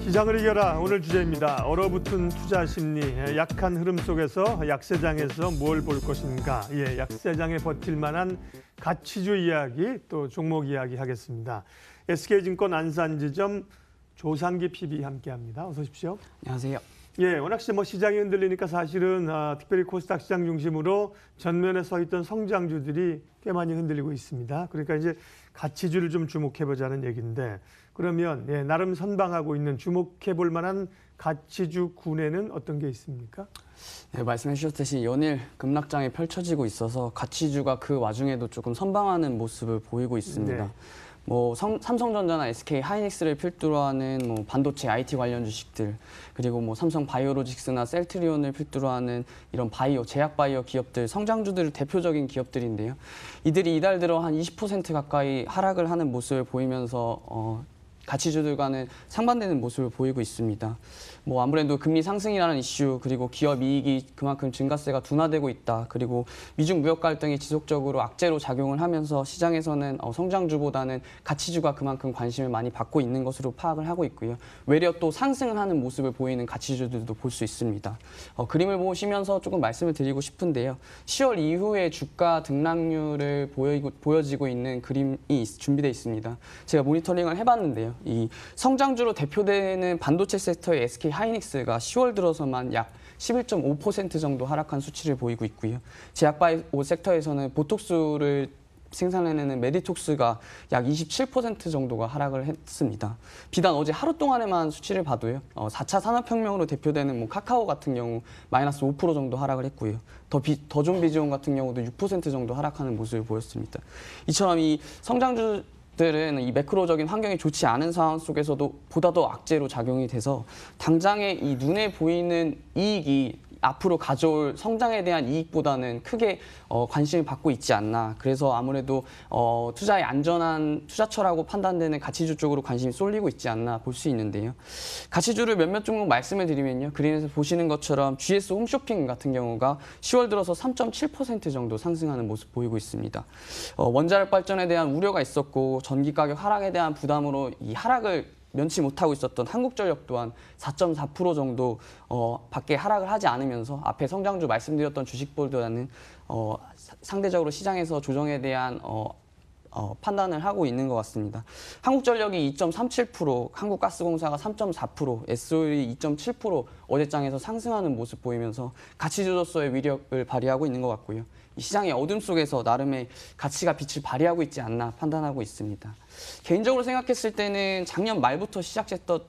시장을 이겨라 오늘 주제입니다. 얼어붙은 투자 심리, 약한 흐름 속에서 약세장에서 뭘 볼 것인가. 약세장에 버틸 만한 가치주 이야기 또 종목 이야기 하겠습니다. SK증권 안산지점 조상기 PB 함께합니다. 어서 오십시오. 안녕하세요. 워낙 시장이 흔들리니까 사실은 특별히 코스닥 시장 중심으로 전면에 서 있던 성장주들이 꽤 많이 흔들리고 있습니다. 그러니까 이제 가치주를 좀 주목해보자는 얘기인데 그러면 나름 선방하고 있는 주목해볼 만한 가치주 군에는 어떤 게 있습니까? 네, 말씀해 주셨듯이 연일 급락장이 펼쳐지고 있어서 가치주가 그 와중에도 조금 선방하는 모습을 보이고 있습니다. 네. 삼성전자나 SK 하이닉스를 필두로 하는 반도체 IT 관련 주식들, 그리고 삼성 바이오로직스나 셀트리온을 필두로 하는 이런 제약 바이오 기업들, 성장주들 대표적인 기업들인데요. 이들이 이달 들어 한 20% 가까이 하락을 하는 모습을 보이면서 가치주들과는 상반되는 모습을 보이고 있습니다. 아무래도 금리 상승이라는 이슈, 그리고 기업 이익이 그만큼 증가세가 둔화되고 있다. 그리고 미중 무역 갈등이 지속적으로 악재로 작용을 하면서 시장에서는 성장주보다는 가치주가 그만큼 관심을 많이 받고 있는 것으로 파악을 하고 있고요. 외려 또 상승을 하는 모습을 보이는 가치주들도 볼 수 있습니다. 그림을 보시면서 조금 말씀을 드리고 싶은데요. 10월 이후에 주가 등락률을 보여지고 있는 그림이 준비되어 있습니다. 제가 모니터링을 해봤는데요. 이 성장주로 대표되는 반도체 섹터의 SK 하이닉스가 10월 들어서만 약 11.5% 정도 하락한 수치를 보이고 있고요. 제약바이오 섹터에서는 보톡스를 생산해내는 메디톡스가 약 27% 정도가 하락을 했습니다. 비단 어제 하루 동안에만 수치를 봐도요. 4차 산업혁명으로 대표되는 카카오 같은 경우 마이너스 5% 정도 하락을 했고요. 더존 비지온 같은 경우도 6% 정도 하락하는 모습을 보였습니다. 이처럼 이 성장주 들은 이 매크로적인 환경이 좋지 않은 상황 속에서도 보다 더 악재로 작용이 돼서 당장의 이 눈에 보이는 이익이 앞으로 가져올 성장에 대한 이익보다는 크게 관심을 받고 있지 않나. 그래서 아무래도 투자의 안전한 투자처라고 판단되는 가치주 쪽으로 관심이 쏠리고 있지 않나 볼 수 있는데요. 가치주를 몇몇 종목 말씀을 드리면요. 그림에서 보시는 것처럼 GS 홈쇼핑 같은 경우가 10월 들어서 3.7% 정도 상승하는 모습 보이고 있습니다. 원자력 발전에 대한 우려가 있었고 전기 가격 하락에 대한 부담으로 이 하락을 면치 못하고 있었던 한국전력 또한 4.4% 정도 밖에 하락을 하지 않으면서 앞에 성장주 말씀드렸던 주식보다는 상대적으로 시장에서 조정에 대한 판단을 하고 있는 것 같습니다. 한국전력이 2.37%, 한국가스공사가 3.4%, S-오일이 2.7% 어제장에서 상승하는 모습 보이면서 가치주로서의 위력을 발휘하고 있는 것 같고요. 이 시장의 어둠 속에서 나름의 가치가 빛을 발휘하고 있지 않나 판단하고 있습니다. 개인적으로 생각했을 때는 작년 말부터 시작했었던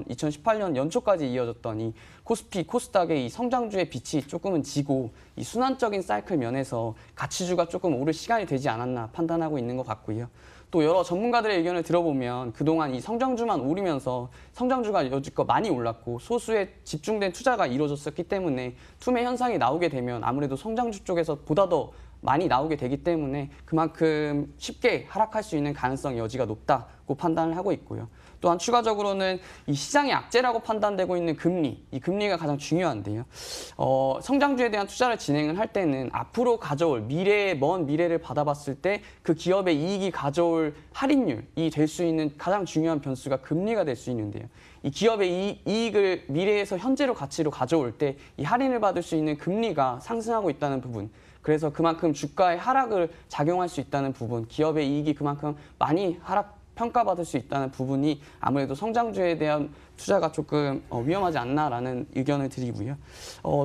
2018년 연초까지 이어졌던 이 코스피, 코스닥의 이 성장주의 빛이 조금은 지고 이 순환적인 사이클 면에서 가치주가 조금 오를 시간이 되지 않았나 판단하고 있는 것 같고요. 또 여러 전문가들의 의견을 들어보면 그동안 이 성장주만 오르면서 성장주가 여지껏 많이 올랐고 소수의 집중된 투자가 이루어졌었기 때문에 투매 현상이 나오게 되면 아무래도 성장주 쪽에서 보다 더 많이 나오게 되기 때문에 그만큼 쉽게 하락할 수 있는 가능성이 여지가 높다고 판단을 하고 있고요. 또한 추가적으로는 이 시장의 악재라고 판단되고 있는 금리, 이 금리가 가장 중요한데요. 성장주에 대한 투자를 진행을 할 때는 앞으로 가져올 먼 미래를 받아봤을 때 그 기업의 이익이 가져올 할인율이 될 수 있는 가장 중요한 변수가 금리가 될 수 있는데요. 이 기업의 이익을 미래에서 현재로 가치로 가져올 때 이 할인을 받을 수 있는 금리가 상승하고 있다는 부분, 그래서 그만큼 주가의 하락을 작용할 수 있다는 부분, 기업의 이익이 그만큼 많이 평가받을 수 있다는 부분이 아무래도 성장주에 대한 투자가 조금 위험하지 않나라는 의견을 드리고요.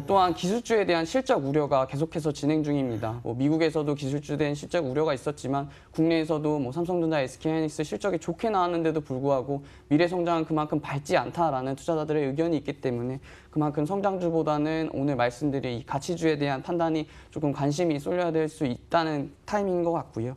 또한 기술주에 대한 실적 우려가 계속해서 진행 중입니다. 미국에서도 기술주에 대한 실적 우려가 있었지만 국내에서도 삼성전자, SK하이닉스 실적이 좋게 나왔는데도 불구하고 미래 성장은 그만큼 밝지 않다라는 투자자들의 의견이 있기 때문에 그만큼 성장주보다는 오늘 말씀드린 이 가치주에 대한 판단이 조금 관심이 쏠려야 될 수 있다는 타이밍인 것 같고요.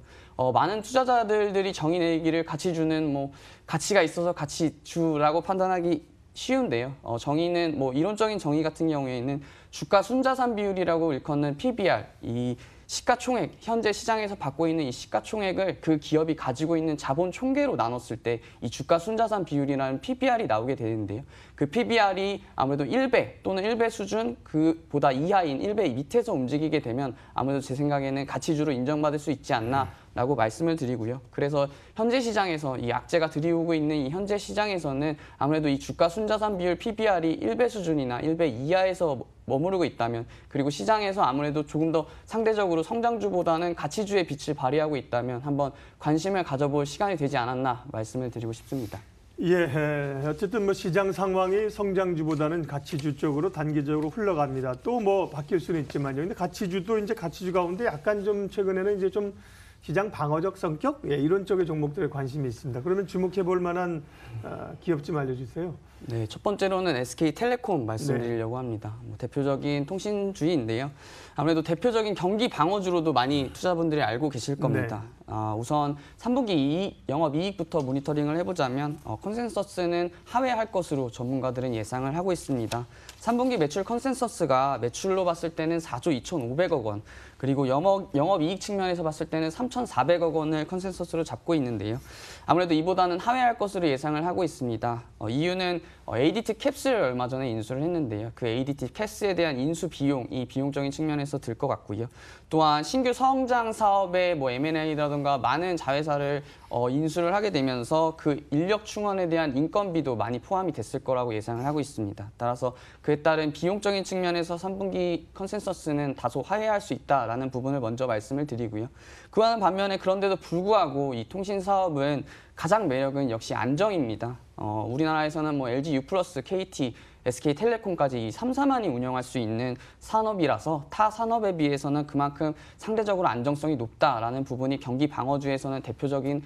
많은 투자자들이 정의 내리기를 가치주는 가치가 있어서 가치주라고 판단하기 쉬운데요. 정의는 뭐 이론적인 정의 같은 경우에는 주가 순자산 비율이라고 일컫는 PBR, 이 시가총액, 현재 시장에서 받고 있는 이 시가총액을 그 기업이 가지고 있는 자본 총계로 나눴을 때 이 주가 순자산 비율이라는 PBR이 나오게 되는데요. 그 PBR이 아무래도 1배 또는 1배 수준 그보다 이하인 1배 밑에서 움직이게 되면 아무래도 제 생각에는 가치주로 인정받을 수 있지 않나라고 말씀을 드리고요. 그래서 현재 시장에서 이 악재가 들이오고 있는 이 현재 시장에서는 아무래도 이 주가 순자산 비율 PBR이 1배 수준이나 1배 이하에서 머무르고 있다면, 그리고 시장에서 아무래도 조금 더 상대적으로 성장주보다는 가치주의 빛을 발휘하고 있다면 한번 관심을 가져볼 시간이 되지 않았나 말씀을 드리고 싶습니다. 예, 어쨌든 뭐 시장 상황이 성장주보다는 가치주 쪽으로 단기적으로 흘러갑니다. 또 뭐 바뀔 수는 있지만요. 근데 가치주도 이제 가치주 가운데 약간 좀 최근에는 이제 좀 시장 방어적 성격, 이런 쪽의 종목들에 관심이 있습니다. 그러면 주목해 볼 만한 기업 좀 알려주세요. 네, 첫 번째로는 SK텔레콤 말씀드리려고 합니다. 대표적인 통신주인데요. 아무래도 대표적인 경기 방어주로도 많이 투자분들이 알고 계실 겁니다. 우선 3분기 영업이익부터 모니터링을 해보자면 컨센서스는 하회할 것으로 전문가들은 예상을 하고 있습니다. 3분기 매출 컨센서스가 매출로 봤을 때는 4조 2,500억 원, 그리고 영업이익 측면에서 봤을 때는 3,400억 원을 컨센서스로 잡고 있는데요. 아무래도 이보다는 하회할 것으로 예상을 하고 있습니다. 이유는 ADT 캡스를 얼마 전에 인수를 했는데요. 그 ADT 캡스에 대한 인수 비용, 이 비용적인 측면에서 들 것 같고요. 또한 신규 성장 사업의 뭐 M&A라든가 많은 자회사를 인수를 하게 되면서 그 인력 충원에 대한 인건비도 많이 포함이 됐을 거라고 예상을 하고 있습니다. 따라서 그에 따른 비용적인 측면에서 3분기 컨센서스는 다소 하회할 수 있다라는 부분을 먼저 말씀을 드리고요. 그와는 반면에 그런데도 불구하고 이 통신 사업은 가장 매력은 역시 안정입니다. 우리나라에서는 뭐 LG U+, KT, SK텔레콤까지 이 3, 4만이 운영할 수 있는 산업이라서 타 산업에 비해서는 그만큼 상대적으로 안정성이 높다라는 부분이 경기 방어주에서는 대표적인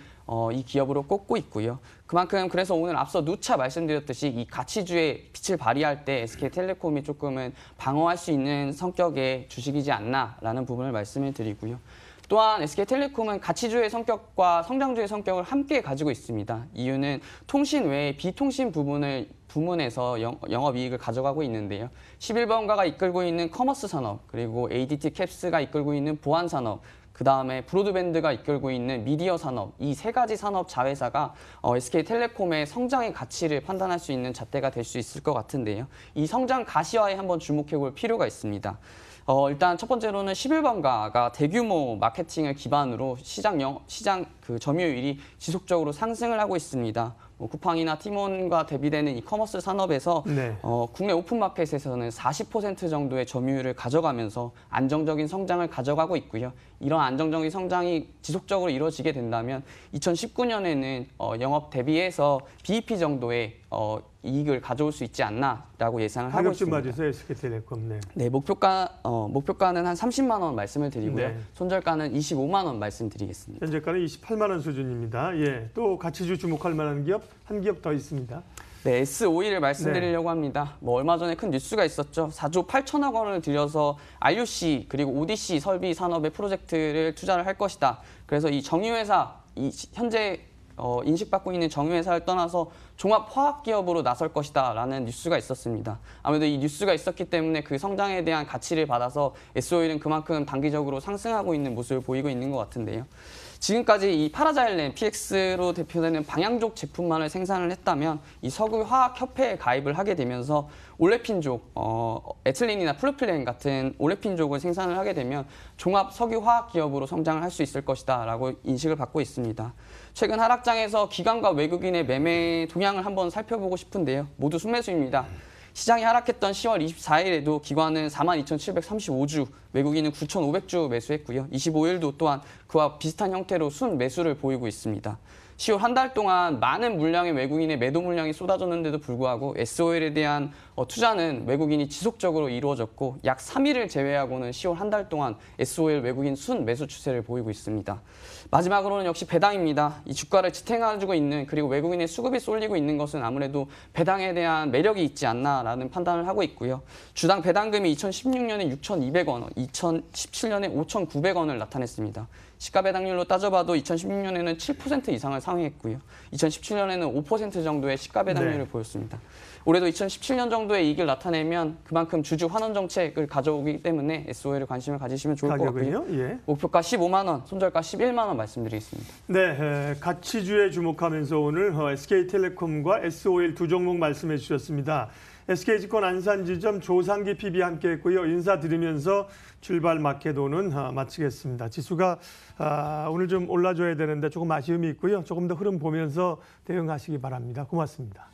이 기업으로 꼽고 있고요. 그만큼 그래서 오늘 앞서 누차 말씀드렸듯이 이 가치주의 빛을 발휘할 때 SK텔레콤이 조금은 방어할 수 있는 성격의 주식이지 않나라는 부분을 말씀을 드리고요. 또한 SK텔레콤은 가치주의 성격과 성장주의 성격을 함께 가지고 있습니다. 이유는 통신 외에 비통신 부문에서 영업이익을 가져가고 있는데요. 11번가가 이끌고 있는 커머스 산업, 그리고 ADT 캡스가 이끌고 있는 보안 산업, 그 다음에 브로드밴드가 이끌고 있는 미디어 산업, 이 세 가지 산업 자회사가 SK텔레콤의 성장의 가치를 판단할 수 있는 잣대가 될 수 있을 것 같은데요. 이 성장 가시화에 한번 주목해 볼 필요가 있습니다. 일단 첫 번째로는 11번가가 대규모 마케팅을 기반으로 시장 그 점유율이 지속적으로 상승을 하고 있습니다. 쿠팡이나 티몬과 대비되는 이커머스 산업에서 국내 오픈마켓에서는 40% 정도의 점유율을 가져가면서 안정적인 성장을 가져가고 있고요. 이런 안정적인 성장이 지속적으로 이루어지게 된다면 2019년에는 영업 대비해서 BEP 정도의 이익을 가져올 수 있지 않나라고 예상을 하고 있습니다. 가격 좀 봐주세요, SK텔레콤. 네, 목표가는 한 30만 원 말씀을 드리고요. 손절가는 25만 원 말씀드리겠습니다. 현재가는 28만 원 수준입니다. 또 가치주 주목할 만한 기업 한 기업 더 있습니다. 네, S52를 말씀드리려고 합니다. 얼마 전에 큰 뉴스가 있었죠. 4조 8천억 원을 들여서 RUC 그리고 ODC 설비 산업의 프로젝트를 투자를 할 것이다. 그래서 이 정유회사, 현재 인식받고 있는 정유회사를 떠나서 종합화학기업으로 나설 것이다 라는 뉴스가 있었습니다. 아무래도 이 뉴스가 있었기 때문에 그 성장에 대한 가치를 받아서 S-오일은 그만큼 단기적으로 상승하고 있는 모습을 보이고 있는 것 같은데요. 지금까지 이 파라자일렌 PX로 대표되는 방향족 제품만을 생산을 했다면 이 석유화학협회에 가입을 하게 되면서 올레핀족, 에틸렌이나 프로필렌 같은 올레핀족을 생산을 하게 되면 종합 석유화학 기업으로 성장을 할 수 있을 것이다라고 인식을 받고 있습니다. 최근 하락장에서 기관과 외국인의 매매 동향을 한번 살펴보고 싶은데요. 모두 순매수입니다. 시장이 하락했던 10월 24일에도 기관은 42,735주, 외국인은 9,500주 매수했고요. 25일도 또한 그와 비슷한 형태로 순매수를 보이고 있습니다. 10월 한 달 동안 많은 물량의 외국인의 매도 물량이 쏟아졌는데도 불구하고 S-오일에 대한 투자는 외국인이 지속적으로 이루어졌고 약 3일을 제외하고는 10월 한 달 동안 SOL 외국인 순 매수 추세를 보이고 있습니다. 마지막으로는 역시 배당입니다. 이 주가를 지탱해주고 있는 그리고 외국인의 수급이 쏠리고 있는 것은 아무래도 배당에 대한 매력이 있지 않나라는 판단을 하고 있고요. 주당 배당금이 2016년에 6,200원, 2017년에 5,900원을 나타냈습니다. 시가 배당률로 따져봐도 2016년에는 7% 이상을 상회했고요. 2017년에는 5% 정도의 시가 배당률을 보였습니다. 올해도 2017년 정도의 이익을 나타내면 그만큼 주주 환원 정책을 가져오기 때문에 SOL에 관심을 가지시면 좋을 것 같고요. 예. 목표가 15만 원, 손절가 11만 원 말씀드리겠습니다. 네, 가치주에 주목하면서 오늘 SK텔레콤과 SOL 두 종목 말씀해 주셨습니다. SK증권 안산지점 조상기 PB 함께했고요. 인사드리면서 출발 마케도는 마치겠습니다. 지수가 오늘 좀 올라줘야 되는데 조금 아쉬움이 있고요. 조금 더 흐름 보면서 대응하시기 바랍니다. 고맙습니다.